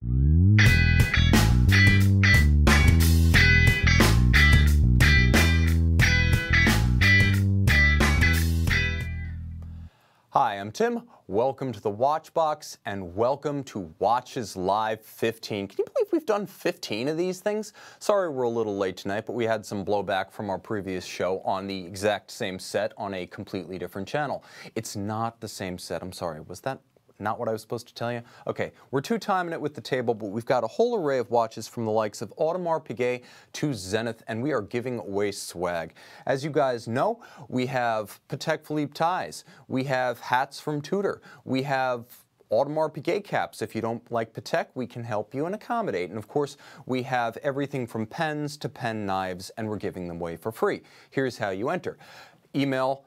Hi, I'm Tim. Welcome to the Watchbox and welcome to Watches Live 15. Can you believe we've done 15 of these things? Sorry we're a little late tonight, but we had some blowback from our previous show on the exact same set on a completely different channel. It's not the same set. I'm sorry. Was that not what I was supposed to tell you? Okay, we're two-timing it with the table, but we've got a whole array of watches from the likes of Audemars Piguet to Zenith, and we are giving away swag. As you guys know, we have Patek Philippe ties, we have hats from Tudor, we have Audemars Piguet caps. If you don't like Patek, we can help you and accommodate. And of course, we have everything from pens to pen knives, and we're giving them away for free. Here's how you enter. Email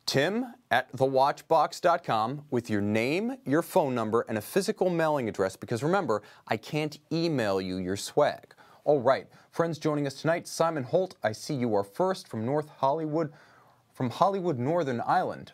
tim@thewatchbox.com with your name, your phone number, and a physical mailing address, because remember, I can't email you your swag. All right, friends joining us tonight, Simon Holt, I see you are first from Hollywood, Northern Ireland.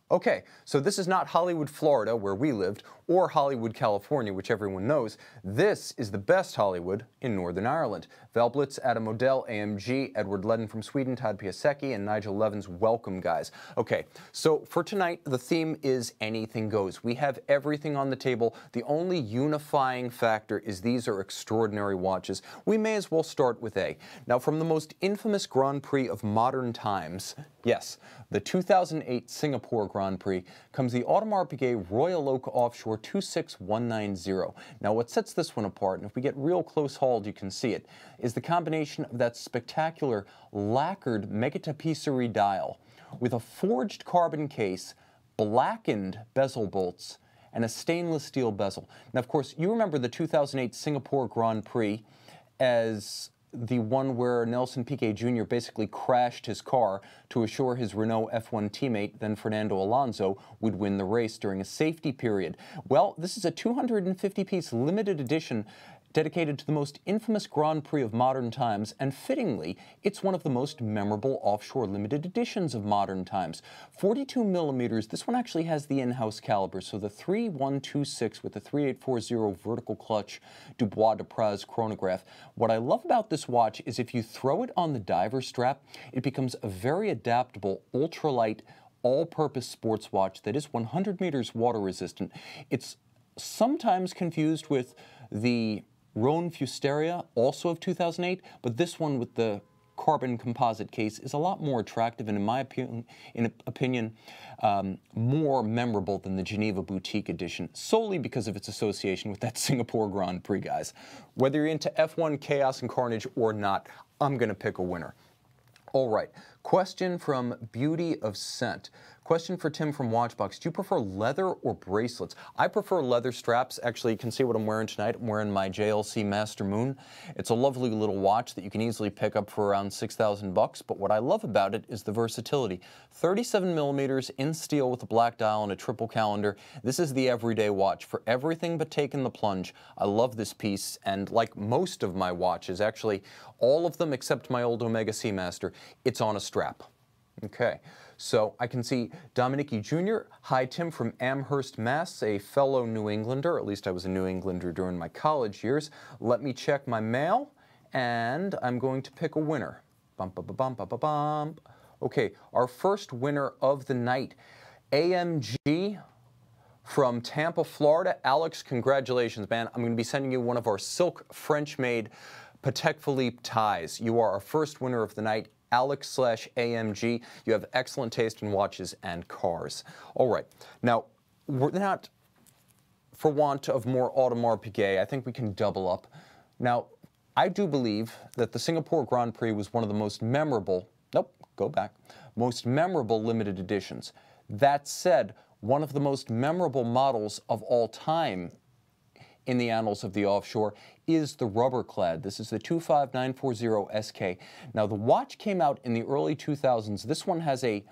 Okay, so this is not Hollywood, Florida, where we lived, or Hollywood, California, which everyone knows. This is the best Hollywood in Northern Ireland. Val Blitz, Adam Odell, AMG, Edward Ledden from Sweden, Todd Piasecki, and Nigel Levins. Welcome, guys. Okay, so for tonight, the theme is anything goes. We have everything on the table. The only unifying factor is these are extraordinary watches. We may as well start with A. Now, from the most infamous Grand Prix of modern times, yes, the 2008 Singapore Grand Prix, comes the Audemars Piguet Royal Oak Offshore 26190. Now what sets this one apart, and if we get real close hauled you can see it, is the combination of that spectacular lacquered megatapisserie dial with a forged carbon case, blackened bezel bolts, and a stainless steel bezel. Now of course you remember the 2008 Singapore Grand Prix as the one where Nelson Piquet Jr. basically crashed his car to assure his Renault F1 teammate, then Fernando Alonso, would win the race during a safety period. Well, this is a 250-piece limited edition dedicated to the most infamous Grand Prix of modern times, and fittingly, it's one of the most memorable offshore limited editions of modern times. 42 millimeters, this one actually has the in-house caliber, so the 3126 with the 3840 vertical clutch Dubois de Praz chronograph. What I love about this watch is if you throw it on the diver strap, it becomes a very adaptable, ultralight, all-purpose sports watch that is 100 meters water resistant. It's sometimes confused with the Rhone Fusteria, also of 2008, but this one with the carbon composite case is a lot more attractive and, in my opinion, more memorable than the Geneva Boutique edition, solely because of its association with that Singapore Grand Prix, guys. Whether you're into F1 chaos and carnage or not, I'm going to pick a winner. All right, question from Beauty of Scent. Question for Tim from Watchbox. Do you prefer leather or bracelets? I prefer leather straps. Actually, you can see what I'm wearing tonight. I'm wearing my JLC Master Moon. It's a lovely little watch that you can easily pick up for around 6,000 bucks, but what I love about it is the versatility. 37 millimeters in steel with a black dial and a triple calendar. This is the everyday watch for everything but taking the plunge. I love this piece, and like most of my watches, actually all of them except my old Omega Seamaster, it's on a strap. Okay, so I can see Dominique Jr. Hi, Tim from Amherst, Mass., a fellow New Englander. At least I was a New Englander during my college years. Let me check my mail, and I'm going to pick a winner. Bum, bum, bum, bum, bum, bum. Okay, our first winner of the night, AMG from Tampa, Florida. Alex, congratulations, man. I'm going to be sending you one of our silk French-made Patek Philippe ties. You are our first winner of the night. Alex/AMG. You have excellent taste in watches and cars. All right. Now, we're not for want of more Audemars Piguet. I think we can double up. Now, I do believe that the Singapore Grand Prix was one of the most memorable, most memorable limited editions. That said, one of the most memorable models of all time in the annals of the offshore is the rubber Clad. This is the 25940 SK. Now the watch came out in the early 2000s. This one has a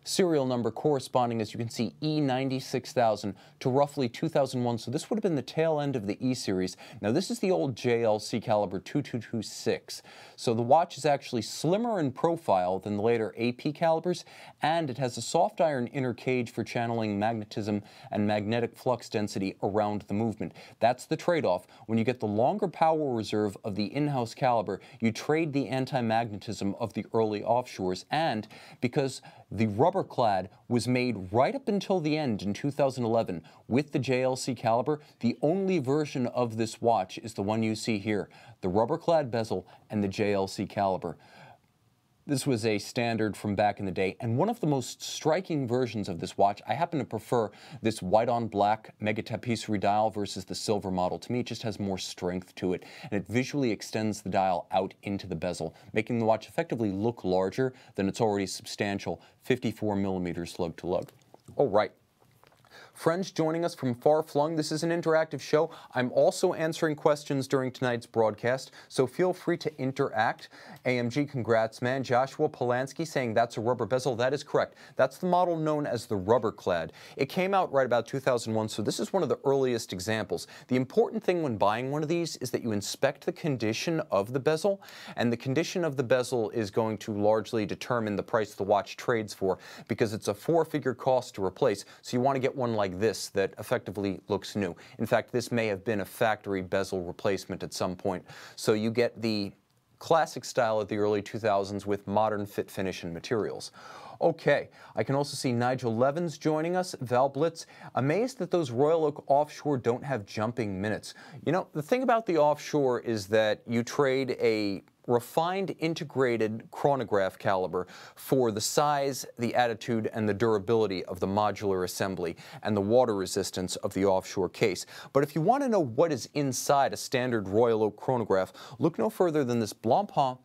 serial number corresponding, as you can see, E96,000 to roughly 2001. So this would have been the tail end of the E series. Now this is the old JLC caliber 2226. So the watch is actually slimmer in profile than the later AP calibers, and it has a soft iron inner cage for channeling magnetism and magnetic flux density around the movement. That's the trade-off. When you get the longer power reserve of the in-house caliber, you trade the anti-magnetism of the early Offshores, and because the rubber clad was made right up until the end in 2011 with the JLC caliber, the only version of this watch is the one you see here, the rubber clad bezel and the JLC caliber. This was a standard from back in the day, and one of the most striking versions of this watch. I happen to prefer this white on black mega tapisserie dial versus the silver model. To me, it just has more strength to it, and it visually extends the dial out into the bezel, making the watch effectively look larger than its already substantial 54 millimeters lug to lug. All right. Friends joining us from far flung, this is an interactive show. I'm also answering questions during tonight's broadcast, so feel free to interact. AMG, congrats, man. Joshua Polanski saying that's a rubber bezel. That is correct. That's the model known as the rubber clad. It came out right about 2001, so this is one of the earliest examples. The important thing when buying one of these is that you inspect the condition of the bezel, and the condition of the bezel is going to largely determine the price the watch trades for, because it's a four-figure cost to replace, so you want to get one like this that effectively looks new. In fact, this may have been a factory bezel replacement at some point. So you get the classic style of the early 2000s with modern fit, finish, and materials. Okay, I can also see Nigel Levins joining us, Val Blitz, amazed that those Royal Oak Offshore don't have jumping minutes. You know, the thing about the Offshore is that you trade a refined integrated chronograph caliber for the size, the attitude, and the durability of the modular assembly and the water resistance of the Offshore case. But if you want to know what is inside a standard Royal Oak chronograph, look no further than this Blancpain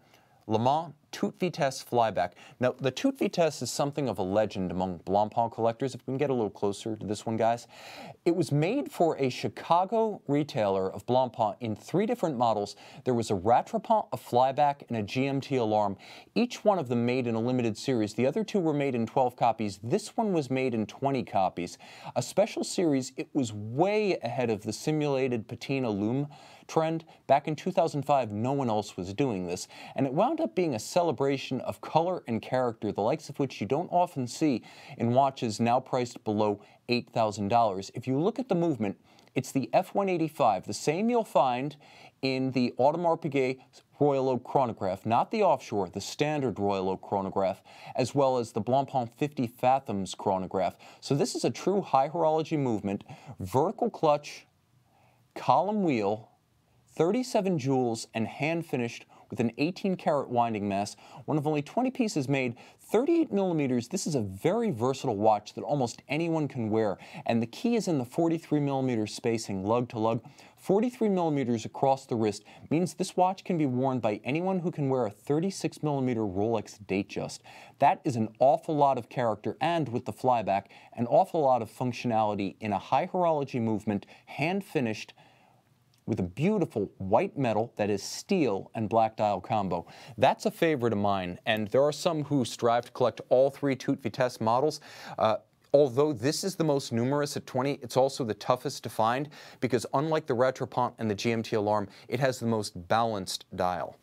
Le Mans Toute Vitesse flyback. Now, the Toute Vitesse is something of a legend among Blancpain collectors. If we can get a little closer to this one, guys. It was made for a Chicago retailer of Blancpain in 3 different models. There was a Rattrapant, a flyback, and a GMT alarm. Each one of them made in a limited series. The other 2 were made in 12 copies. This one was made in 20 copies. A special series, it was way ahead of the simulated patina lume trend. Back in 2005, no one else was doing this, and it wound up being a celebration of color and character, the likes of which you don't often see in watches now priced below $8,000. If you look at the movement, it's the F185, the same you'll find in the Audemars Piguet Royal Oak chronograph, not the Offshore, the standard Royal Oak chronograph, as well as the Blancpain 50 Fathoms chronograph. So this is a true high horology movement, vertical clutch, column wheel, 37 jewels, and hand-finished with an 18-karat winding mass, one of only 20 pieces made, 38 millimeters. This is a very versatile watch that almost anyone can wear, and the key is in the 43 millimeter spacing, lug to lug. 43 millimeters across the wrist means this watch can be worn by anyone who can wear a 36 millimeter Rolex Datejust. That is an awful lot of character, and with the flyback, an awful lot of functionality in a high horology movement, hand-finished, with a beautiful white metal that is steel and black dial combo. That's a favorite of mine, and there are some who strive to collect all 3 Toute Vitesse models. Although this is the most numerous at 20, it's also the toughest to find because unlike the Rattrapant and the GMT Alarm, it has the most balanced dial.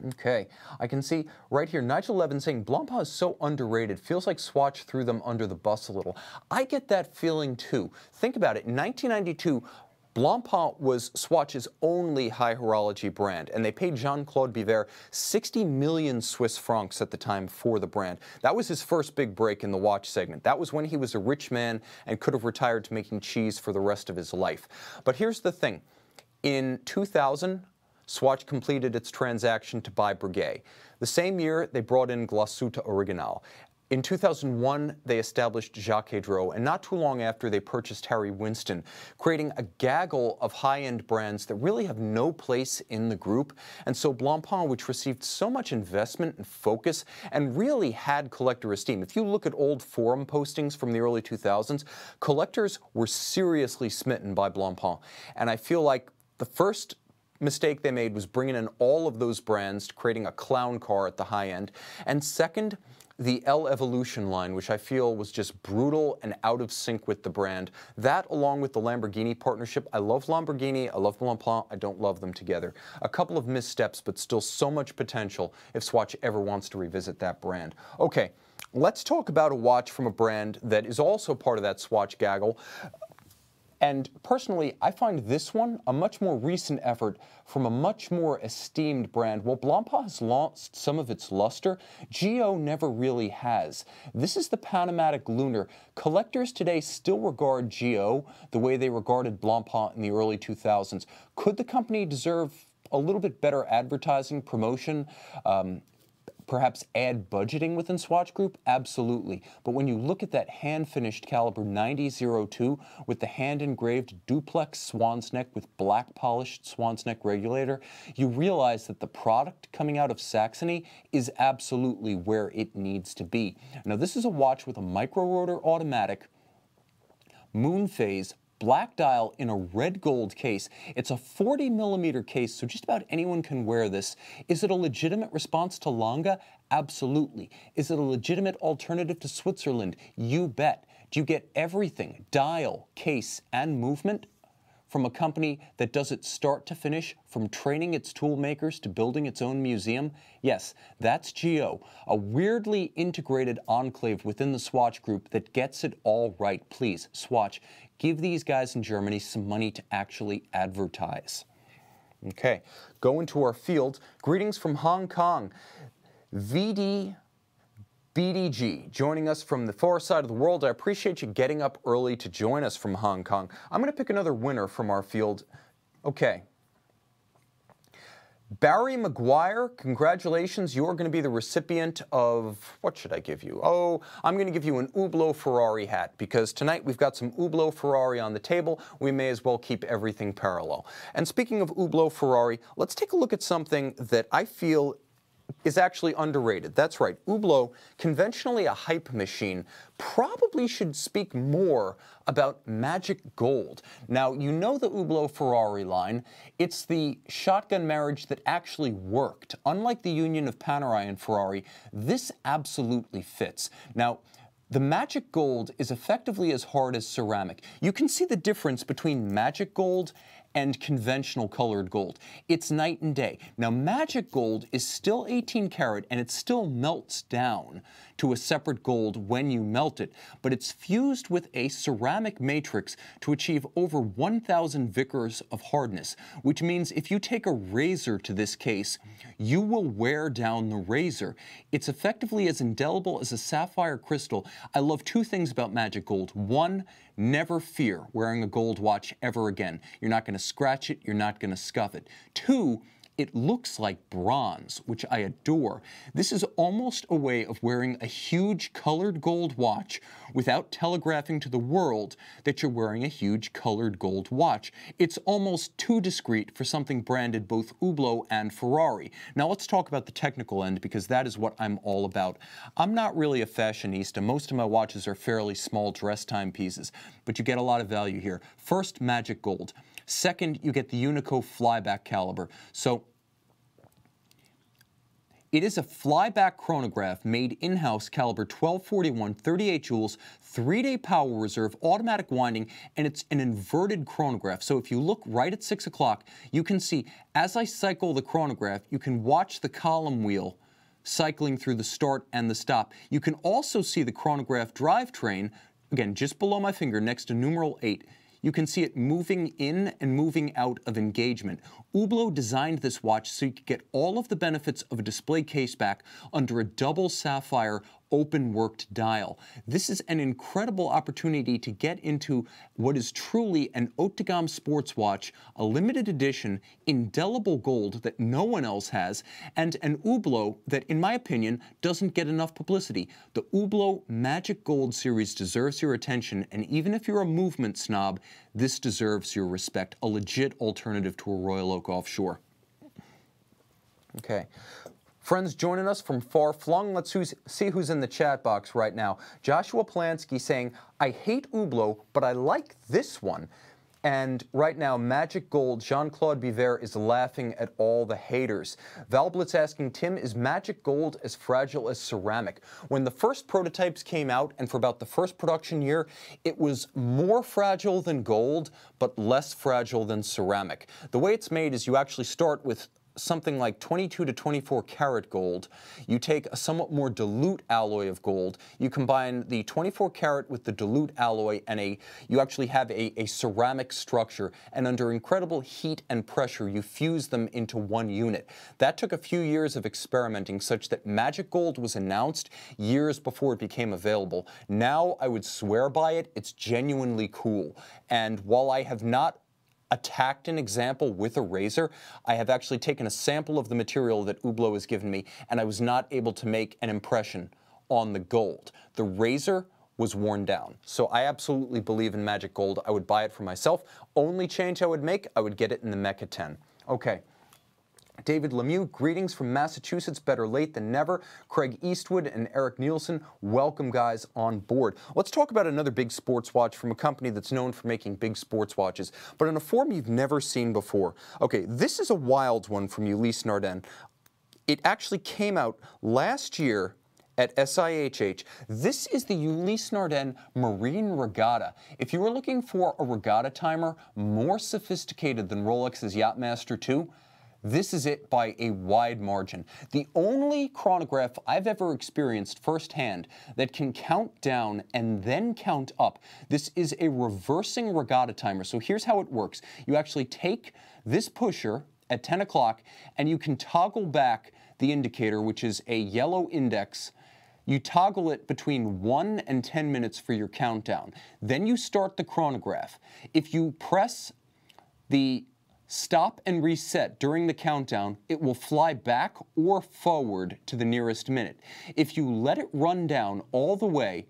Okay, I can see right here, Nigel Levin saying, Blancpain is so underrated, feels like Swatch threw them under the bus a little. I get that feeling too. Think about it, in 1992, Blancpain was Swatch's only high horology brand, and they paid Jean-Claude Biver 60 million Swiss francs at the time for the brand. That was his first big break in the watch segment. That was when he was a rich man and could have retired to making cheese for the rest of his life. But here's the thing. In 2000, Swatch completed its transaction to buy Breguet. The same year, they brought in Glasuta Original. In 2001, they established Jacques Hedreau, and not too long after, they purchased Harry Winston, creating a gaggle of high-end brands that really have no place in the group. And so Blancpain, which received so much investment and focus and really had collector esteem. If you look at old forum postings from the early 2000s, collectors were seriously smitten by Blancpain. And I feel like the first mistake they made was bringing in all of those brands, creating a clown car at the high end. And second, the L Evolution line, which I feel was just brutal and out of sync with the brand. That, along with the Lamborghini partnership. I love Lamborghini, I love Blancpain, I don't love them together. A couple of missteps, but still so much potential if Swatch ever wants to revisit that brand. Okay, let's talk about a watch from a brand that is also part of that Swatch gaggle. And personally, I find this one a much more recent effort from a much more esteemed brand. While Blancpain has lost some of its luster, Gio never really has. This is the Panamatic Lunar. Collectors today still regard Gio the way they regarded Blancpain in the early 2000s. Could the company deserve a little bit better advertising, promotion, perhaps add budgeting within Swatch Group? Absolutely. But when you look at that hand-finished caliber 9002 with the hand-engraved duplex swan's neck with black polished swan's neck regulator, you realize that the product coming out of Saxony is absolutely where it needs to be. Now, this is a watch with a micro-rotor automatic, moon phase, black dial in a red gold case. It's a 40mm case, so just about anyone can wear this. Is it a legitimate response to Lange? Absolutely. Is it a legitimate alternative to Switzerland? You bet. Do you get everything, dial, case, and movement, from a company that does it start to finish, from training its tool makers to building its own museum? Yes, that's Gio, a weirdly integrated enclave within the Swatch Group that gets it all right. Please, Swatch, give these guys in Germany some money to actually advertise. Okay, go into our field. Greetings from Hong Kong. BDG, joining us from the far side of the world. I appreciate you getting up early to join us from Hong Kong. I'm going to pick another winner from our field. Okay. Barry McGuire, congratulations. You're going to be the recipient of, what should I give you? Oh, I'm going to give you an Hublot Ferrari hat, because tonight we've got some Hublot Ferrari on the table. We may as well keep everything parallel. And speaking of Hublot Ferrari, let's take a look at something that I feel is actually underrated. That's right, Hublot, conventionally a hype machine, probably should speak more about magic gold. Now, you know the Hublot Ferrari line. It's the shotgun marriage that actually worked. Unlike the union of Panerai and Ferrari, this absolutely fits. Now, the magic gold is effectively as hard as ceramic. You can see the difference between magic gold and conventional colored gold. It's night and day. Now, magic gold is still 18 karat and it still melts down to a separate gold when you melt it, but it's fused with a ceramic matrix to achieve over 1,000 Vickers of hardness, which means if you take a razor to this case, you will wear down the razor. It's effectively as indelible as a sapphire crystal. I love two things about magic gold. One, never fear wearing a gold watch ever again. You're not going to scratch it, you're not going to scuff it. Two, it looks like bronze, which I adore. This is almost a way of wearing a huge colored gold watch without telegraphing to the world that you're wearing a huge colored gold watch. It's almost too discreet for something branded both Hublot and Ferrari. Now let's talk about the technical end, because that is what I'm all about. I'm not really a fashionista. Most of my watches are fairly small dress timepieces, but you get a lot of value here. First, magic gold. Second, you get the Unico flyback caliber. So it is a flyback chronograph made in-house, caliber 1241, 38 joules, 3-day power reserve, automatic winding, and it's an inverted chronograph. So if you look right at 6 o'clock, you can see, as I cycle the chronograph, you can watch the column wheel cycling through the start and the stop. You can also see the chronograph drivetrain, again, just below my finger next to numeral 8. You can see it moving in and moving out of engagement. Hublot designed this watch so you could get all of the benefits of a display case back under a double sapphire open-worked dial. This is an incredible opportunity to get into what is truly an haute de gamme sports watch, a limited edition, indelible gold that no one else has, and an Hublot that, in my opinion, doesn't get enough publicity. The Hublot Magic Gold series deserves your attention, and even if you're a movement snob, this deserves your respect. A legit alternative to a Royal Oak Offshore. Okay. Friends joining us from far-flung, let's see who's in the chat box right now. Joshua Polanski saying, I hate Hublot, but I like this one. And right now, Magic Gold, Jean-Claude Biver is laughing at all the haters. Valblitz asking, Tim, is Magic Gold as fragile as ceramic? When the first prototypes came out, and for about the first production year, it was more fragile than gold, but less fragile than ceramic. The way it's made is you actually start with something like 22 to 24 karat gold. You take a somewhat more dilute alloy of gold. You combine the 24 karat with the dilute alloy, and you actually have a ceramic structure. And under incredible heat and pressure, you fuse them into one unit. That took a few years of experimenting, such that Magic Gold was announced years before it became available. Now, I would swear by it. It's genuinely cool. And while I have not attacked an example with a razor, I have actually taken a sample of the material that Hublot has given me, and I was not able to make an impression on the gold. The razor was worn down. So I absolutely believe in Magic Gold. I would buy it for myself. Only change I would make, I would get it in the Mecha 10. Okay. David Lemieux, greetings from Massachusetts, better late than never. Craig Eastwood and Eric Nielsen, welcome guys on board. Let's talk about another big sports watch from a company that's known for making big sports watches, but in a form you've never seen before. Okay, this is a wild one from Ulysse Nardin. It actually came out last year at SIHH. This is the Ulysse Nardin Marine Regatta. If you were looking for a regatta timer more sophisticated than Rolex's Yachtmaster 2, this is it by a wide margin. The only chronograph I've ever experienced firsthand that can count down and then count up. This is a reversing regatta timer. So here's how it works. You actually take this pusher at 10 o'clock and you can toggle back the indicator, which is a yellow index. You toggle it between 1 and 10 minutes for your countdown. Then you start the chronograph. If you press the stop and reset during the countdown, it will fly back or forward to the nearest minute. If you let it run down all the way,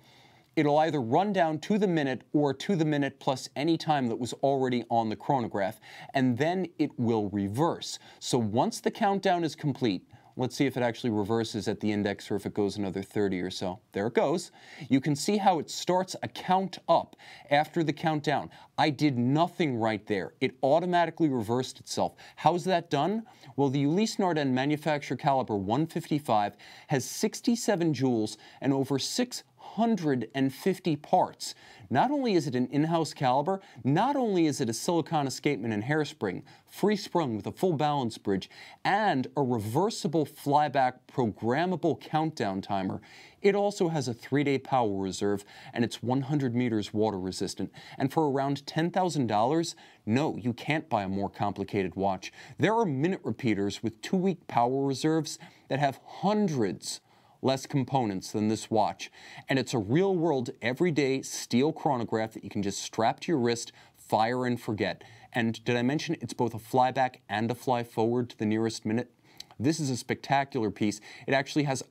it'll either run down to the minute or to the minute plus any time that was already on the chronograph, and then it will reverse. So once the countdown is complete, let's see if it actually reverses at the index or if it goes another 30 or so. There it goes. You can see how it starts a count up after the countdown. I did nothing right there. It automatically reversed itself. How's that done? Well, the Ulysse Nardin manufacturer caliber 155 has 67 joules and over 650 parts. Not only is it an in-house caliber, not only is it a silicone escapement and hairspring, free sprung with a full balance bridge, and a reversible flyback programmable countdown timer, it also has a 3-day power reserve, and it's 100 meters water resistant. And for around $10,000, no, you can't buy a more complicated watch. There are minute repeaters with 2-week power reserves that have hundreds less components than this watch. And it's a real-world, everyday steel chronograph that you can just strap to your wrist, fire and forget. And did I mention it's both a flyback and a fly forward to the nearest minute? This is a spectacular piece. It actually has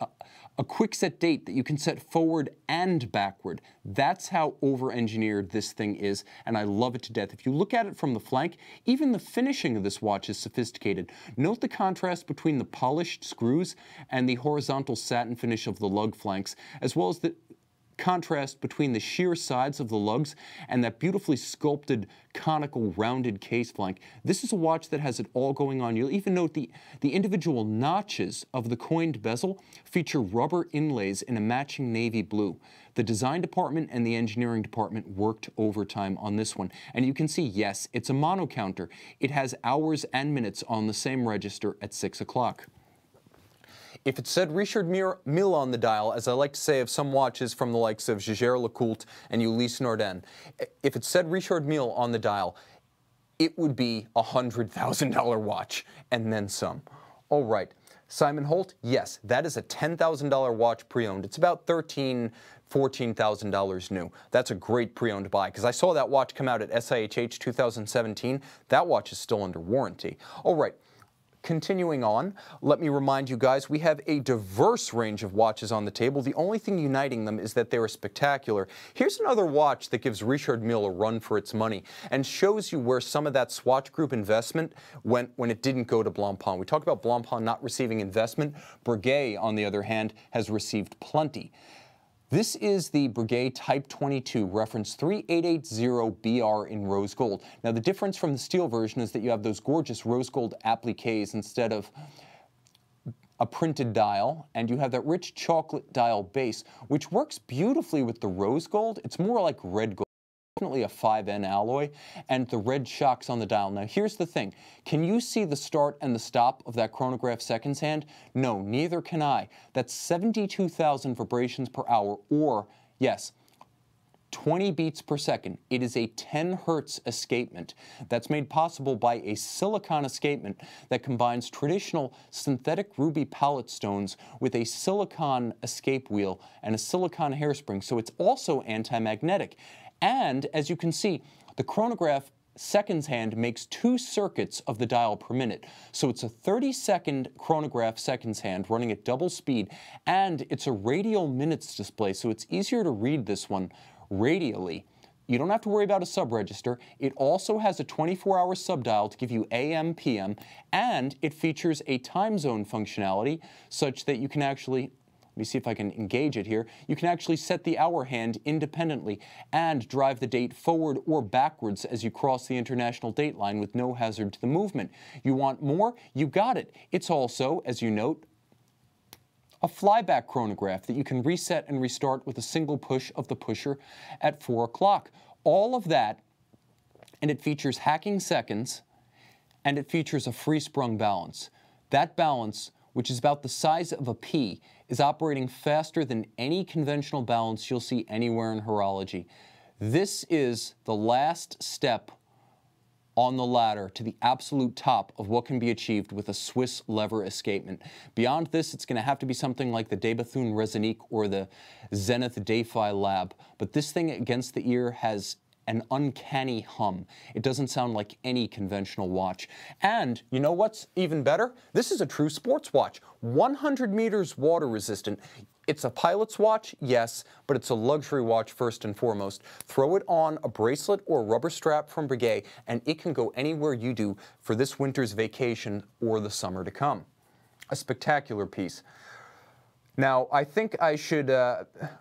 a quick set date that you can set forward and backward. That's how over-engineered this thing is, and I love it to death. If you look at it from the flank, even the finishing of this watch is sophisticated. Note the contrast between the polished screws and the horizontal satin finish of the lug flanks, as well as the contrast between the sheer sides of the lugs and that beautifully sculpted conical rounded case flank. This is a watch that has it all going on. You'll even note the individual notches of the coined bezel feature rubber inlays in a matching navy blue. The design department and the engineering department worked overtime on this one. And you can see, yes, it's a mono counter. It has hours and minutes on the same register at 6 o'clock. If it said Richard Mille on the dial, as I like to say of some watches from the likes of Jaeger-LeCoultre and Ulysse Nardin, if it said Richard Mille on the dial, it would be a $100,000 watch, and then some. All right. Simon Holt, yes, that is a $10,000 watch pre-owned. It's about $13,000, $14,000 new. That's a great pre-owned buy, because I saw that watch come out at SIHH 2017. That watch is still under warranty. All right. Continuing on, let me remind you guys, we have a diverse range of watches on the table. The only thing uniting them is that they are spectacular. Here's another watch that gives Richard Mille a run for its money and shows you where some of that Swatch Group investment went when it didn't go to Blancpain. We talked about Blancpain not receiving investment. Breguet, on the other hand, has received plenty. This is the Breguet Type 22, reference 3880BR in rose gold. Now the difference from the steel version is that you have those gorgeous rose gold appliques instead of a printed dial, and you have that rich chocolate dial base, which works beautifully with the rose gold. It's more like red gold. Definitely a 5N alloy, and the red shocks on the dial. Now here's the thing, can you see the start and the stop of that chronograph seconds hand? No, neither can I. That's 72,000 vibrations per hour, or yes, 20 beats per second. It is a 10 Hertz escapement that's made possible by a silicon escapement that combines traditional synthetic ruby palette stones with a silicon escape wheel and a silicon hairspring, so it's also anti-magnetic. And as you can see, the chronograph seconds hand makes 2 circuits of the dial per minute. So it's a 30-second chronograph seconds hand running at double speed, and it's a radial minutes display, so it's easier to read this one radially. You don't have to worry about a sub-register. It also has a 24-hour sub-dial to give you AM, PM, and it features a time zone functionality such that you can actually, let me see if I can engage it here. You can actually set the hour hand independently and drive the date forward or backwards as you cross the international date line with no hazard to the movement. You want more? You got it. It's also, as you note, a flyback chronograph that you can reset and restart with a single push of the pusher at 4 o'clock. All of that, and it features hacking seconds, and it features a free-sprung balance. That balance, which is about the size of a pea, is operating faster than any conventional balance you'll see anywhere in horology. This is the last step on the ladder to the absolute top of what can be achieved with a Swiss lever escapement. Beyond this, it's going to have to be something like the De Bethune Resonique or the Zenith Dayphi Lab. But this thing against the ear has an uncanny hum. It doesn't sound like any conventional watch. And you know what's even better? This is a true sports watch. 100 meters water resistant. It's a pilot's watch, yes, but it's a luxury watch first and foremost. Throw it on a bracelet or rubber strap from Breguet, and it can go anywhere you do for this winter's vacation or the summer to come. A spectacular piece. Now, I think I should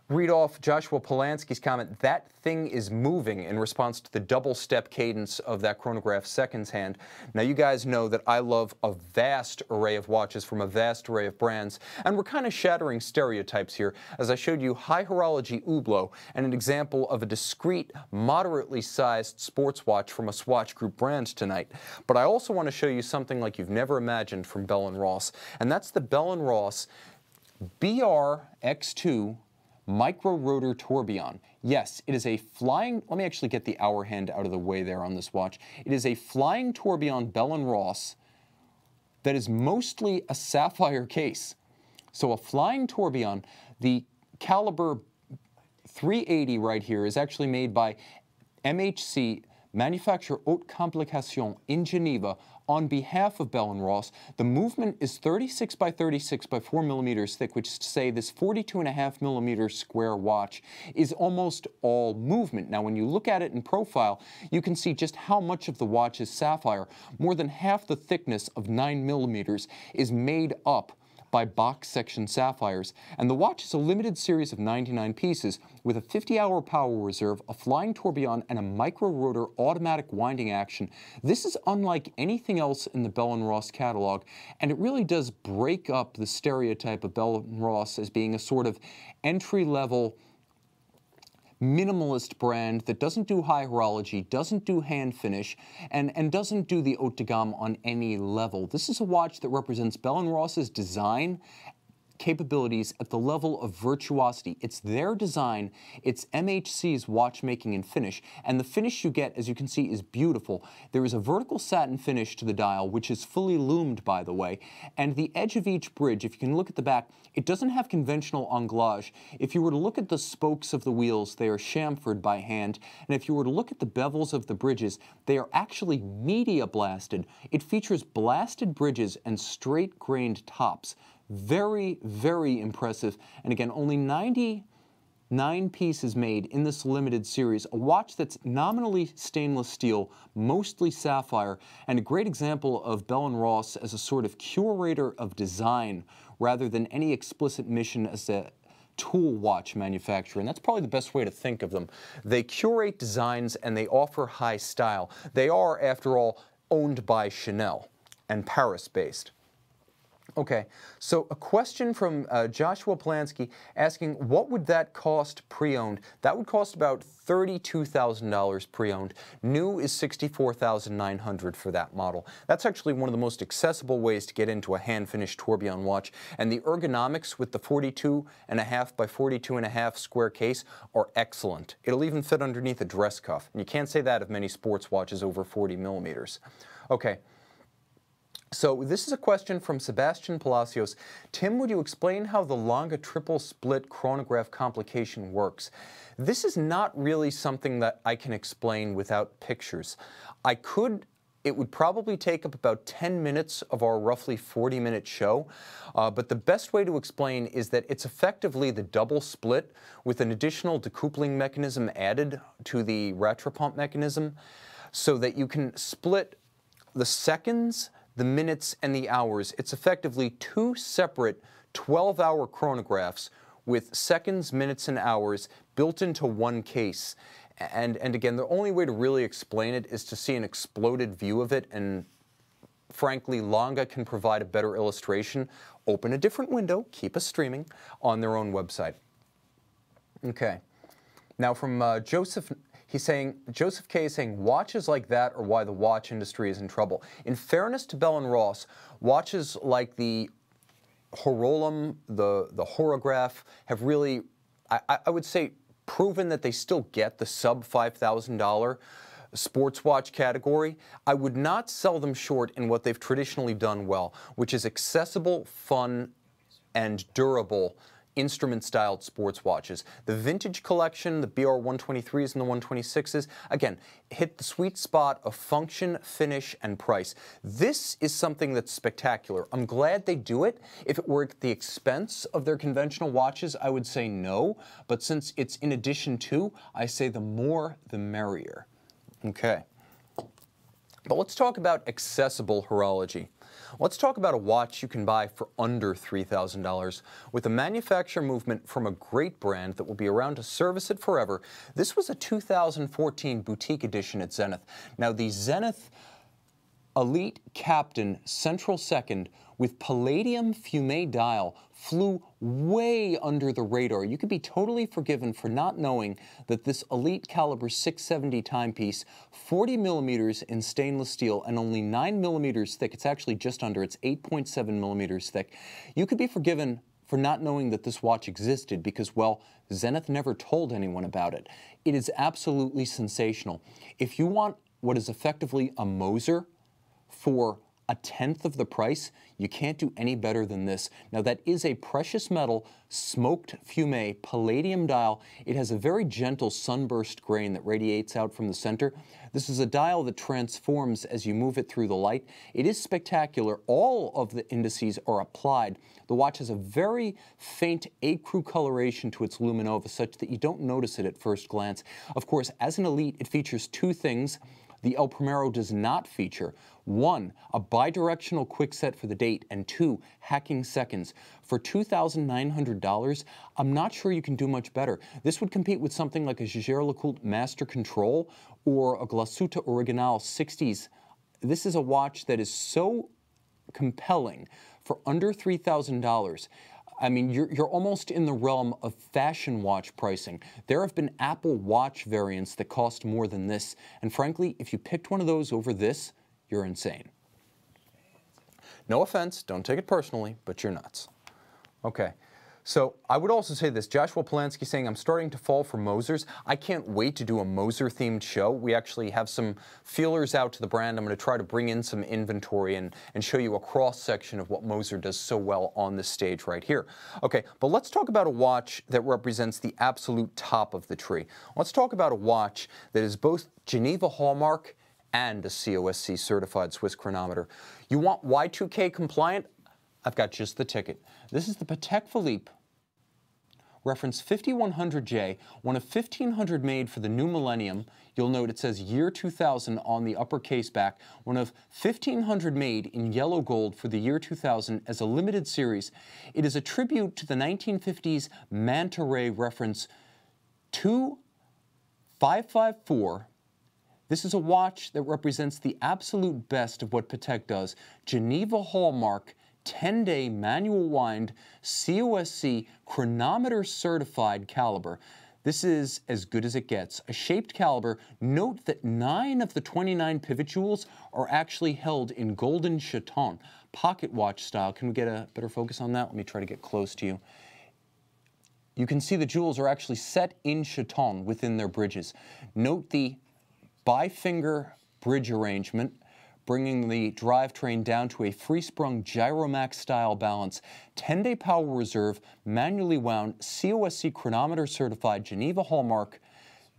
read off Joshua Polanski's comment, "That thing is moving," in response to the double-step cadence of that chronograph seconds hand. Now, you guys know that I love a vast array of watches from a vast array of brands, and we're kind of shattering stereotypes here, as I showed you high horology Hublot and an example of a discreet, moderately sized sports watch from a Swatch Group brand tonight. But I also want to show you something like you've never imagined from Bell & Ross, and that's the Bell & Ross BR-X2 Micro Rotor Tourbillon. Yes, it is a flying, let me actually get the hour hand out of the way there on this watch. It is a flying tourbillon Bell & Ross that is mostly a sapphire case. So a flying tourbillon, the caliber 380 right here is actually made by MHC, Manufacture Haute Complication in Geneva, on behalf of Bell & Ross. The movement is 36 by 36 by 4 millimeters thick, which is to say this 42.5 millimeter square watch is almost all movement. Now, when you look at it in profile, you can see just how much of the watch is sapphire. More than half the thickness of 9 millimeters is made up by box section sapphires, and the watch is a limited series of 99 pieces with a 50-hour power reserve, a flying tourbillon, and a micro rotor automatic winding action. This is unlike anything else in the Bell & Ross catalog, and it really does break up the stereotype of Bell & Ross as being a sort of entry-level minimalist brand that doesn't do high horology, doesn't do hand finish, and doesn't do the haute de gamme on any level. This is a watch that represents Bell & Ross's design capabilities at the level of virtuosity. It's their design, it's MHC's watchmaking and finish, and the finish you get, as you can see, is beautiful. There is a vertical satin finish to the dial, which is fully loomed, by the way, and the edge of each bridge, if you can look at the back, it doesn't have conventional anglage. If you were to look at the spokes of the wheels, they are chamfered by hand, and if you were to look at the bevels of the bridges, they are actually media blasted. It features blasted bridges and straight-grained tops. Very, very impressive. And again, only 99 pieces made in this limited series. A watch that's nominally stainless steel, mostly sapphire, and a great example of Bell & Ross as a sort of curator of design rather than any explicit mission as a tool watch manufacturer, and that's probably the best way to think of them. They curate designs and they offer high style. They are, after all, owned by Chanel and Paris-based. Okay, so a question from Joshua Polanski asking, what would that cost pre-owned? That would cost about $32,000 pre-owned. New is $64,900 for that model. That's actually one of the most accessible ways to get into a hand-finished tourbillon watch, and the ergonomics with the 42.5 by 42.5 square case are excellent. It'll even fit underneath a dress cuff, and you can't say that of many sports watches over 40 millimeters. Okay. So this is a question from Sebastian Palacios. Tim, would you explain how the Longa triple split chronograph complication works? This is not really something that I can explain without pictures. I could. It would probably take up about 10 minutes of our roughly 40-minute show, but the best way to explain is that it's effectively the double split with an additional decoupling mechanism added to the retropump mechanism so that you can split the seconds, the minutes, and the hours. It's effectively two separate 12-hour chronographs with seconds, minutes, and hours built into one case. And again, the only way to really explain it is to see an exploded view of it, and frankly, Longa can provide a better illustration. Open a different window, keep us streaming, on their own website. Okay. Now from Joseph... He's saying, Joseph K. is saying, watches like that are why the watch industry is in trouble. In fairness to Bell & Ross, watches like the Horolum, the Horograph, have really, I would say, proven that they still get the sub $5,000 sports watch category. I would not sell them short in what they've traditionally done well, which is accessible, fun, and durable instrument-styled sports watches. The vintage collection, the BR-123s and the 126s, again, hit the sweet spot of function, finish, and price. This is something that's spectacular. I'm glad they do it. If it were at the expense of their conventional watches, I would say no, but since it's in addition to, I say the more, the merrier. Okay. But let's talk about accessible horology. Let's talk about a watch you can buy for under $3,000 with a manufacturer movement from a great brand that will be around to service it forever. This was a 2014 boutique edition at Zenith. Now, the Zenith Elite Captain Central Second with palladium fume dial flew way under the radar. You could be totally forgiven for not knowing that this Elite Caliber 670 timepiece, 40 millimeters in stainless steel and only 9 millimeters thick, it's actually just under, it's 8.7 millimeters thick. You could be forgiven for not knowing that this watch existed because, well, Zenith never told anyone about it. It is absolutely sensational. If you want what is effectively a Moser for a tenth of the price, you can't do any better than this. Now, that is a precious metal smoked fume palladium dial. It has a very gentle sunburst grain that radiates out from the center. This is a dial that transforms as you move it through the light. It is spectacular. All of the indices are applied. The watch has a very faint ecru coloration to its luminova such that you don't notice it at first glance. Of course, as an Elite, it features two things the El Primero does not feature. One, a bidirectional quickset for the date, and two, hacking seconds. For $2,900, I'm not sure you can do much better. This would compete with something like a Jaeger-LeCoultre Master Control or a Glasuta Original 60s. This is a watch that is so compelling for under $3,000. I mean, you're almost in the realm of fashion watch pricing. There have been Apple Watch variants that cost more than this, and frankly, if you picked one of those over this, you're insane. No offense, don't take it personally, but you're nuts. Okay. So I would also say this, Joshua Polanski saying, I'm starting to fall for Mosers. I can't wait to do a Moser-themed show. We actually have some feelers out to the brand. I'm going to try to bring in some inventory and show you a cross-section of what Moser does so well on this stage right here. Okay, but let's talk about a watch that represents the absolute top of the tree. Let's talk about a watch that is both Geneva Hallmark and a COSC certified Swiss chronometer. You want Y2K compliant? I've got just the ticket. This is the Patek Philippe reference 5100J, one of 1500 made for the new millennium. You'll note it says year 2000 on the upper case back, one of 1500 made in yellow gold for the year 2000 as a limited series. It is a tribute to the 1950s Manta Ray reference 2554. This is a watch that represents the absolute best of what Patek does. Geneva hallmark, 10-day manual wind, COSC chronometer certified caliber. This is as good as it gets. A shaped caliber. Note that 9 of the 29 pivot jewels are actually held in golden chaton, pocket watch style. Can we get a better focus on that? Let me try to get close to you. You can see the jewels are actually set in chaton within their bridges. Note the bi-finger bridge arrangement, bringing the drivetrain down to a free-sprung Gyromax style balance. 10-day power reserve, manually wound, COSC chronometer certified, Geneva hallmark.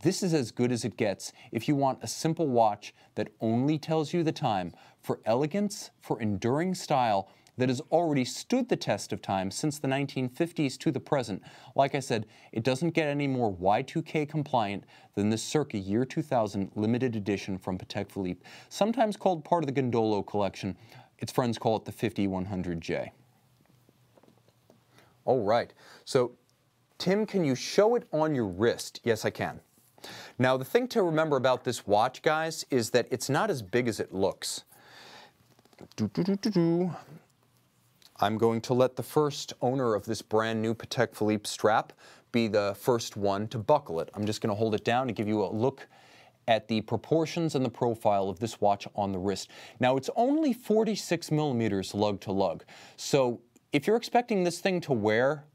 This is as good as it gets if you want a simple watch that only tells you the time, for elegance, for enduring style, that has already stood the test of time since the 1950s to the present. Like I said, it doesn't get any more Y2K compliant than this circa year 2000 limited edition from Patek Philippe, sometimes called part of the Gondolo collection. Its friends call it the 5100J. All right, so Tim, can you show it on your wrist? Yes, I can. Now, the thing to remember about this watch, guys, is that it's not as big as it looks. I'm going to let the first owner of this brand new Patek Philippe strap be the first one to buckle it. I'm just going to hold it down to give you a look at the proportions and the profile of this watch on the wrist. Now, it's only 46 millimeters lug to lug. So if you're expecting this thing to wear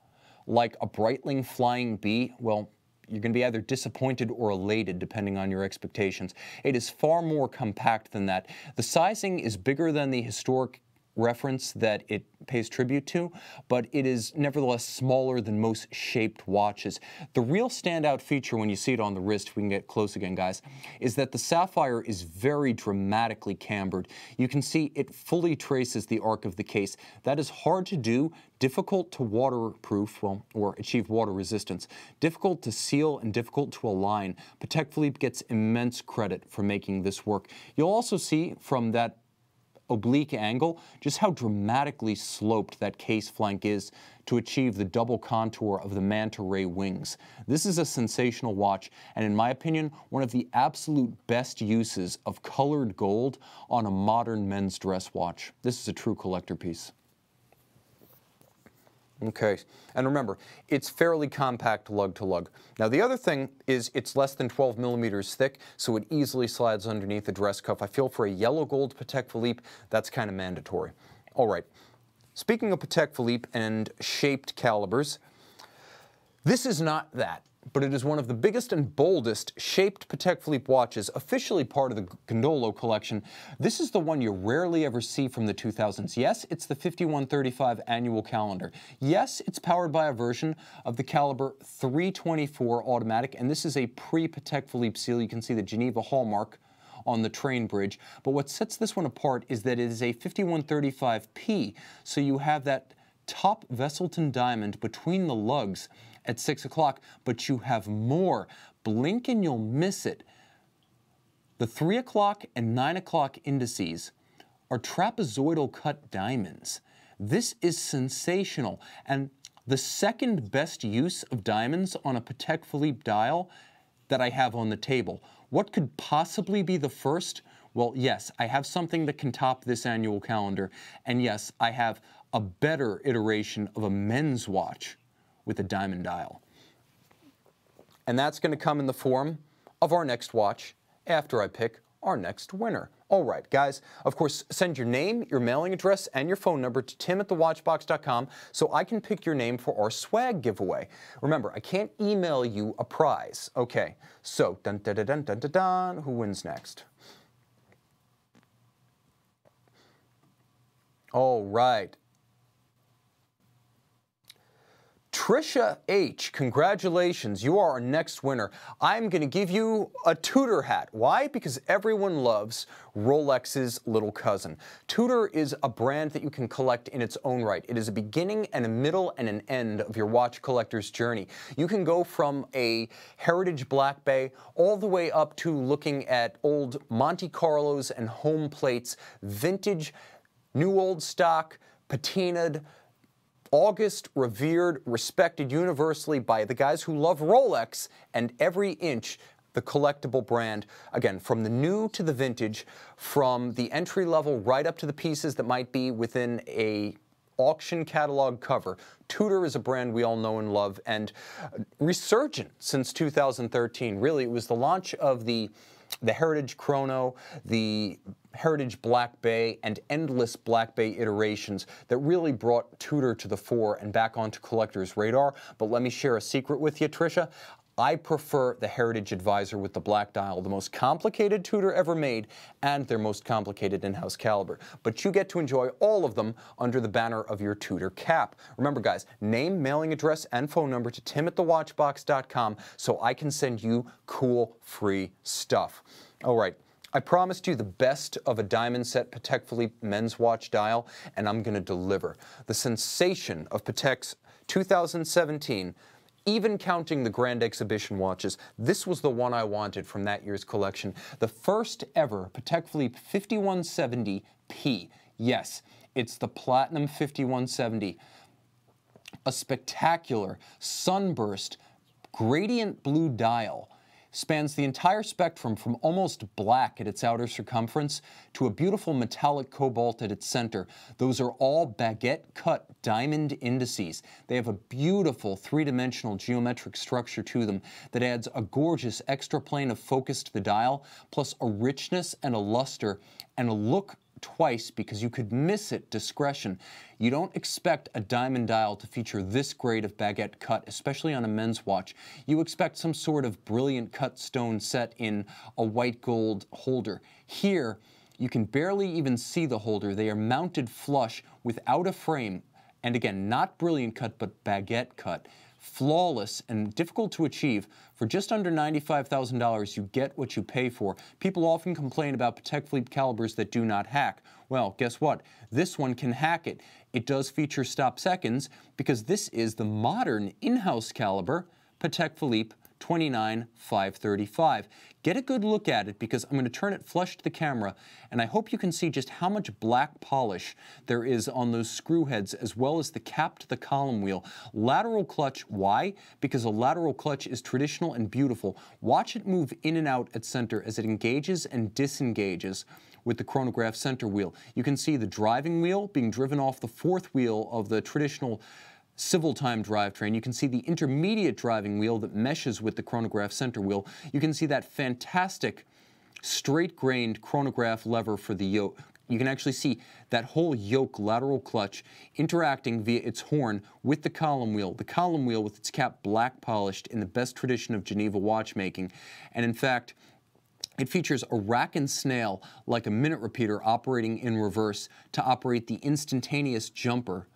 like a Breitling Flying Bee, well, you're going to be either disappointed or elated depending on your expectations. It is far more compact than that. The sizing is bigger than the historic reference that it pays tribute to, but it is nevertheless smaller than most shaped watches. The real standout feature when you see it on the wrist, if we can get close again, guys, is that the sapphire is very dramatically cambered. You can see it fully traces the arc of the case. That is hard to do, difficult to waterproof, well, or achieve water resistance, difficult to seal and difficult to align. Patek Philippe gets immense credit for making this work. You'll also see from that oblique angle just how dramatically sloped that case flank is to achieve the double contour of the Manta Ray wings. This is a sensational watch, and in my opinion, one of the absolute best uses of colored gold on a modern men's dress watch. This is a true collector piece. Okay, and remember, it's fairly compact lug to lug. Now the other thing is it's less than 12 millimeters thick, so it easily slides underneath the dress cuff. I feel for a yellow gold Patek Philippe, that's kind of mandatory. All right, speaking of Patek Philippe and shaped calibers, this is not that, but it is one of the biggest and boldest shaped Patek Philippe watches, officially part of the Gondolo collection. This is the one you rarely ever see from the 2000s. Yes, it's the 5135 annual calendar. Yes, it's powered by a version of the caliber 324 automatic, and this is a pre-Patek Philippe seal. You can see the Geneva hallmark on the train bridge. But what sets this one apart is that it is a 5135P, so you have that top Vesselton diamond between the lugs at 6 o'clock, but you have more. Blink and you'll miss it. The 3 o'clock and 9 o'clock indices are trapezoidal cut diamonds. This is sensational, and the second best use of diamonds on a Patek Philippe dial that I have on the table. What could possibly be the first? Well, yes, I have something that can top this annual calendar, and yes, I have a better iteration of a men's watch with a diamond dial. And that's going to come in the form of our next watch after I pick our next winner. All right, guys, of course, send your name, your mailing address, and your phone number to tim@thewatchbox.com so I can pick your name for our swag giveaway. Remember, I can't email you a prize. Okay, so, dun dun dun dun dun dun dun, who wins next? All right. Trisha H., congratulations, you are our next winner. I'm going to give you a Tudor hat. Why? Because everyone loves Rolex's little cousin. Tudor is a brand that you can collect in its own right. It is a beginning and a middle and an end of your watch collector's journey. You can go from a heritage Black Bay all the way up to looking at old Monte Carlos and home plates, vintage, new old stock, patinaed, August, revered, respected universally by the guys who love Rolex, and every inch the collectible brand, again, from the new to the vintage, from the entry level right up to the pieces that might be within a auction catalog cover. Tudor is a brand we all know and love, and resurgent since 2013. Really, it was the launch of the Heritage Chrono, the Heritage Black Bay, and endless Black Bay iterations that really brought Tudor to the fore and back onto collectors' radar. But let me share a secret with you, Tricia. I prefer the Heritage Advisor with the black dial, the most complicated Tudor ever made, and their most complicated in-house caliber. But you get to enjoy all of them under the banner of your Tudor cap. Remember, guys, name, mailing address, and phone number to tim@thewatchbox.com so I can send you cool, free stuff. All right. I promised you the best of a diamond set Patek Philippe men's watch dial, and I'm going to deliver. The sensation of Patek's 2017, even counting the Grand Exhibition watches, this was the one I wanted from that year's collection. The first ever Patek Philippe 5170P. Yes, it's the Platinum 5170. A spectacular, sunburst, gradient blue dial. Spans the entire spectrum from almost black at its outer circumference to a beautiful metallic cobalt at its center. Those are all baguette-cut diamond indices. They have a beautiful three-dimensional geometric structure to them that adds a gorgeous extra plane of focus to the dial, plus a richness and a luster and a look twice because you could miss it discretion. You don't expect a diamond dial to feature this grade of baguette cut, especially on a men's watch. You expect some sort of brilliant cut stone set in a white gold holder. Here, you can barely even see the holder. They are mounted flush without a frame. And again, not brilliant cut, but baguette cut. Flawless and difficult to achieve. For just under $95,000, you get what you pay for. People often complain about Patek Philippe calibers that do not hack. Well, guess what? This one can hack it. It does feature stop seconds because this is the modern in-house caliber Patek Philippe 29535. Get a good look at it because I'm going to turn it flush to the camera, and I hope you can see just how much black polish there is on those screw heads as well as the cap to the column wheel. Lateral clutch, why? Because a lateral clutch is traditional and beautiful. Watch it move in and out at center as it engages and disengages with the chronograph center wheel. You can see the driving wheel being driven off the fourth wheel of the traditional civil time drivetrain. You can see the intermediate driving wheel that meshes with the chronograph center wheel. You can see that fantastic straight-grained chronograph lever for the yoke. You can actually see that whole yoke lateral clutch interacting via its horn with the column wheel with its cap black polished in the best tradition of Geneva watchmaking. And in fact, it features a rack and snail like a minute repeater operating in reverse to operate the instantaneous jumper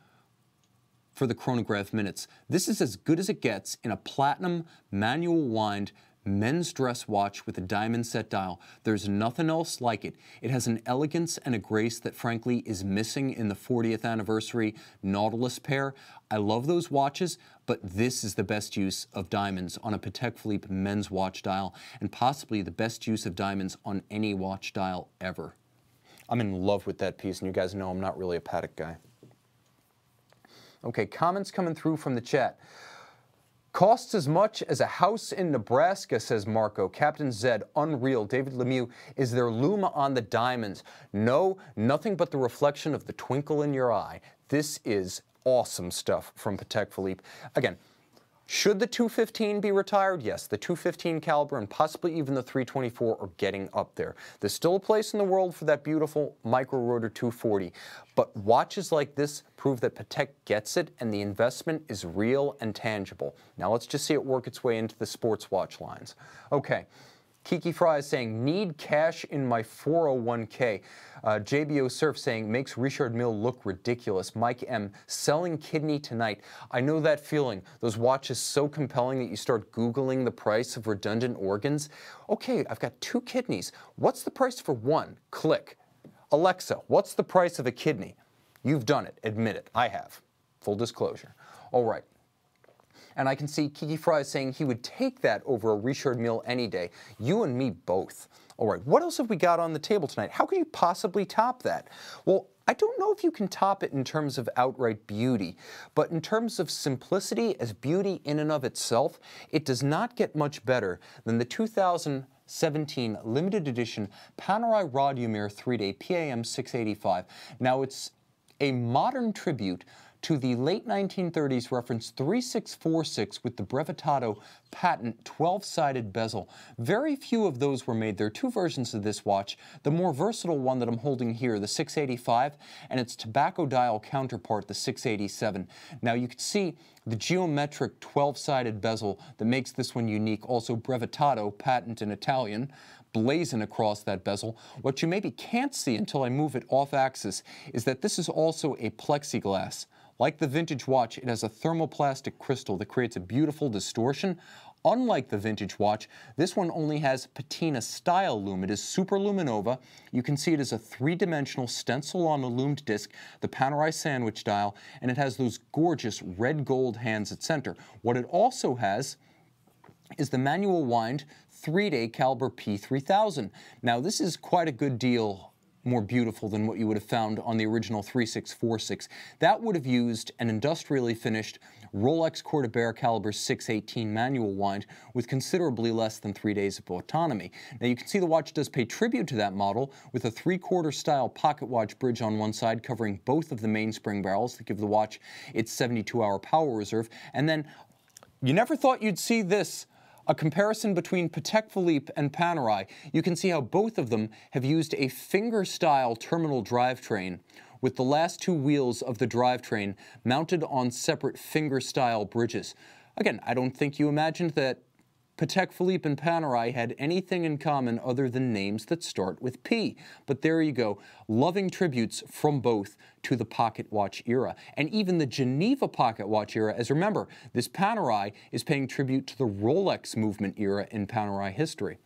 for the chronograph minutes. This is as good as it gets in a platinum manual wind men's dress watch with a diamond set dial. There's nothing else like it. It has an elegance and a grace that frankly is missing in the 40th anniversary Nautilus pair. I love those watches, but this is the best use of diamonds on a Patek Philippe men's watch dial, and possibly the best use of diamonds on any watch dial ever. I'm in love with that piece, and you guys know I'm not really a Patek guy. Okay, comments coming through from the chat. Costs as much as a house in Nebraska, says Marco. Captain Zed, unreal. David Lemieux, is there Luma on the diamonds? No, nothing but the reflection of the twinkle in your eye. This is awesome stuff from Patek Philippe. Again, should the 215 be retired? Yes, the 215 caliber and possibly even the 324 are getting up there. There's still a place in the world for that beautiful micro rotor 240. But watches like this prove that Patek gets it and the investment is real and tangible. Now let's just see it work its way into the sports watch lines. Okay, Kiki Fry is saying, need cash in my 401k. JBO Surf saying, makes Richard Mille look ridiculous. Mike M, selling kidney tonight. I know that feeling. Those watches so compelling that you start Googling the price of redundant organs. Okay, I've got 2 kidneys. What's the price for one? Click. Alexa, what's the price of a kidney? You've done it. Admit it. I have. Full disclosure. All right. And I can see Kiki Fry saying he would take that over a Richard Mille any day. You and me both. All right, what else have we got on the table tonight? How can you possibly top that? Well, I don't know if you can top it in terms of outright beauty, but in terms of simplicity as beauty in and of itself, it does not get much better than the 2017 limited edition Panerai Radiomir 3-day PAM 685. Now, it's a modern tribute to the late 1930s reference 3646 with the Brevettato patent 12-sided bezel. Very few of those were made. There are 2 versions of this watch. The more versatile one that I'm holding here, the 685, and its tobacco dial counterpart, the 687. Now you can see the geometric 12-sided bezel that makes this one unique. Also Brevettato, patent in Italian, blazoned across that bezel. What you maybe can't see until I move it off axis is that this is also a plexiglass. Like the vintage watch, it has a thermoplastic crystal that creates a beautiful distortion. Unlike the vintage watch, this one only has patina style lume. It is super luminova. You can see it as a 3-dimensional stencil on a loomed disc, the Panerai sandwich dial, and it has those gorgeous red gold hands at center. What it also has is the manual wind 3-day caliber P3000. Now this is quite a good deal more beautiful than what you would have found on the original 3646. That would have used an industrially finished Rolex Cordoba caliber 618 manual wind with considerably less than 3 days of autonomy. Now you can see the watch does pay tribute to that model with a 3/4 style pocket watch bridge on one side covering both of the mainspring barrels that give the watch its 72-hour power reserve. And then you never thought you'd see this. A comparison between Patek Philippe and Panerai. You can see how both of them have used a finger-style terminal drivetrain with the last 2 wheels of the drivetrain mounted on separate finger-style bridges. Again, I don't think you imagined that Patek Philippe and Panerai had anything in common other than names that start with P. But there you go, loving tributes from both to the pocket watch era. And even the Geneva pocket watch era, as remember, this Panerai is paying tribute to the Rolex movement era in Panerai history.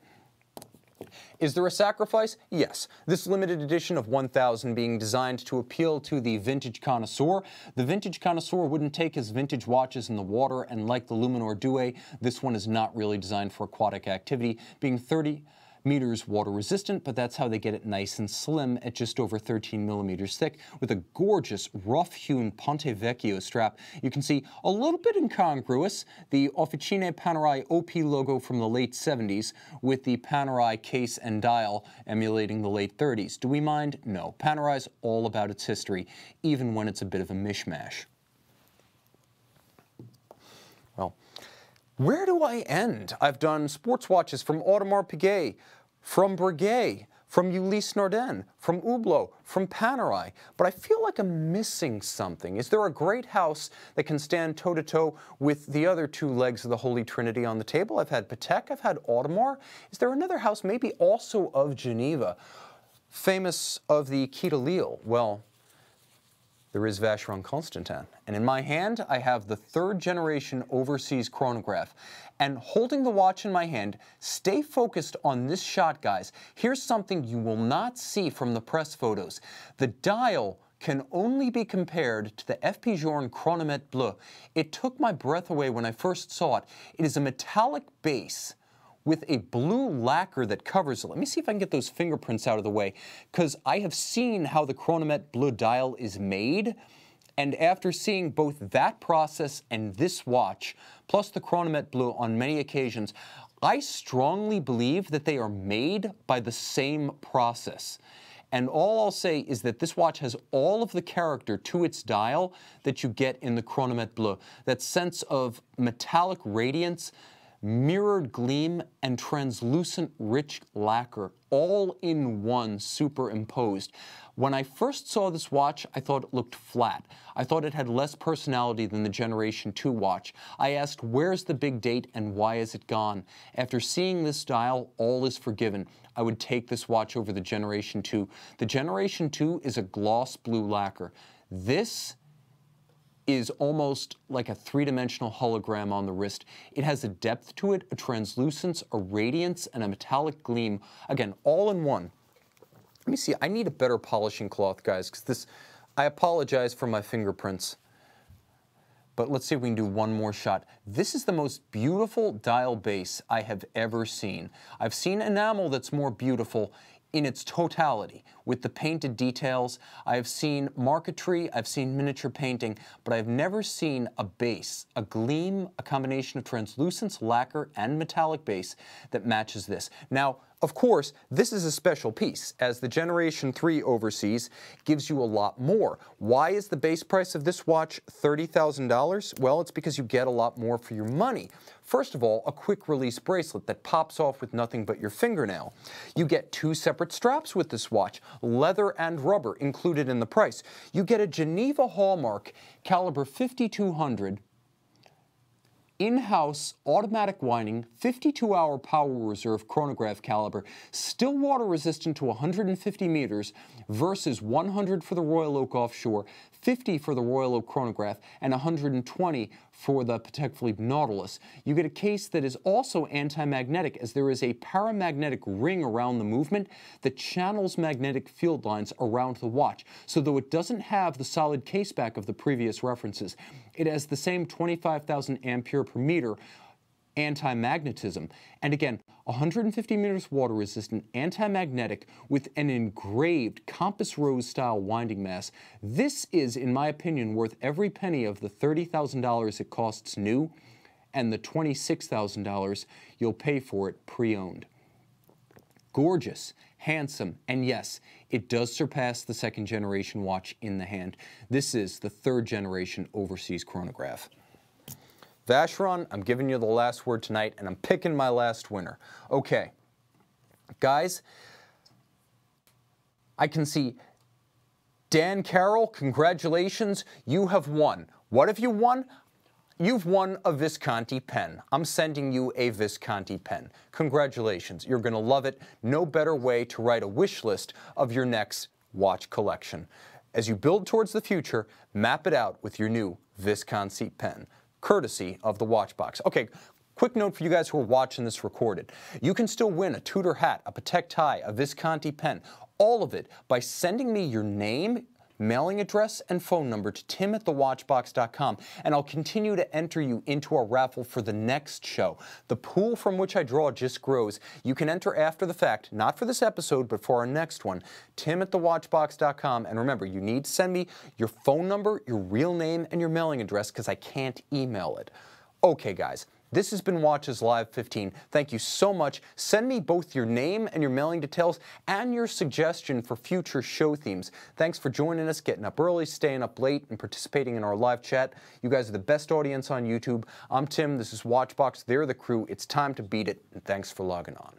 Is there a sacrifice? Yes. This limited edition of 1,000 being designed to appeal to the vintage connoisseur. The vintage connoisseur wouldn't take his vintage watches in the water, and like the Lunar Duet, this one is not really designed for aquatic activity, being 30 meters water resistant, but that's how they get it nice and slim at just over 13 millimeters thick with a gorgeous rough-hewn Ponte Vecchio strap. You can see a little bit incongruous, the Officine Panerai OP logo from the late 70s with the Panerai case and dial emulating the late 30s. Do we mind? No. Panerai's all about its history, even when it's a bit of a mishmash. Well, where do I end? I've done sports watches from Audemars Piguet, from Breguet, from Ulysse Nardin, from Hublot, from Panerai, but I feel like I'm missing something. Is there a great house that can stand toe-to-toe with the other 2 legs of the Holy Trinity on the table? I've had Patek, I've had Audemars. Is there another house, maybe also of Geneva, famous of the Quai de Lille? Well, there is Vacheron Constantin. And in my hand, I have the 3rd generation overseas chronograph. And holding the watch in my hand, stay focused on this shot, guys. Here's something you will not see from the press photos. The dial can only be compared to the FP Journe Chronometer Bleu. It took my breath away when I first saw it. It is a metallic base with a blue lacquer that covers it. Let me see if I can get those fingerprints out of the way, because I have seen how the Chronometer Bleu dial is made, and after seeing both that process and this watch, plus the Chronometer Bleu on many occasions, I strongly believe that they are made by the same process. And all I'll say is that this watch has all of the character to its dial that you get in the Chronometer Bleu. That sense of metallic radiance, mirrored gleam, and translucent rich lacquer, all in one superimposed. When I first saw this watch, I thought it looked flat. I thought it had less personality than the Generation 2 watch. I asked, where's the big date and why is it gone? After seeing this dial, all is forgiven. I would take this watch over the Generation 2. The Generation 2 is a gloss blue lacquer. This is almost like a three-dimensional hologram on the wrist. It has a depth to it, a translucence, a radiance, and a metallic gleam. Again, all in one. Let me see, I need a better polishing cloth, guys, because this, I apologize for my fingerprints. But let's see if we can do one more shot. This is the most beautiful dial base I have ever seen. I've seen enamel that's more beautiful in its totality, with the painted details. I have seen marquetry, I've seen miniature painting, but I've never seen a base, a gleam, a combination of translucence, lacquer, and metallic base that matches this. Now, of course, this is a special piece, as the Generation 3 overseas gives you a lot more. Why is the base price of this watch $30,000? Well, it's because you get a lot more for your money. First of all, a quick release bracelet that pops off with nothing but your fingernail. You get 2 separate straps with this watch, leather and rubber included in the price. You get a Geneva hallmark caliber 5200 in-house automatic winding, 52-hour power reserve chronograph caliber, still water resistant to 150 meters versus 100 for the Royal Oak Offshore, 50 for the Royal Oak Chronograph, and 120 for the Patek Philippe Nautilus. You get a case that is also anti-magnetic, as there is a paramagnetic ring around the movement that channels magnetic field lines around the watch. So though it doesn't have the solid case back of the previous references, it has the same 25,000 ampere per meter anti-magnetism. And again, 150 meters water resistant, anti-magnetic, with an engraved compass rose style winding mass. This is, in my opinion, worth every penny of the $30,000 it costs new and the $26,000 you'll pay for it pre-owned. Gorgeous, handsome, and yes, it does surpass the second generation watch in the hand. This is the third generation overseas chronograph. Vacheron, I'm giving you the last word tonight, and I'm picking my last winner. Okay, guys, I can see Dan Carroll, congratulations, you have won. What have you won? You've won a Visconti pen. I'm sending you a Visconti pen. Congratulations, you're gonna love it. No better way to write a wish list of your next watch collection. As you build towards the future, map it out with your new Visconti pen, courtesy of the Watchbox. Okay, quick note for you guys who are watching this recorded. You can still win a Tudor hat, a Patek tie, a Visconti pen, all of it by sending me your name, mailing address, and phone number to tim@thewatchbox.com, and I'll continue to enter you into a raffle for the next show. The pool from which I draw just grows. You can enter after the fact, not for this episode, but for our next one, tim@thewatchbox.com, and remember, you need to send me your phone number, your real name, and your mailing address, because I can't email it. Okay, guys. This has been Watches Live 15. Thank you so much. Send me both your name and your mailing details and your suggestion for future show themes. Thanks for joining us, getting up early, staying up late, and participating in our live chat. You guys are the best audience on YouTube. I'm Tim. This is Watchbox. They're the crew. It's time to beat it, and thanks for logging on.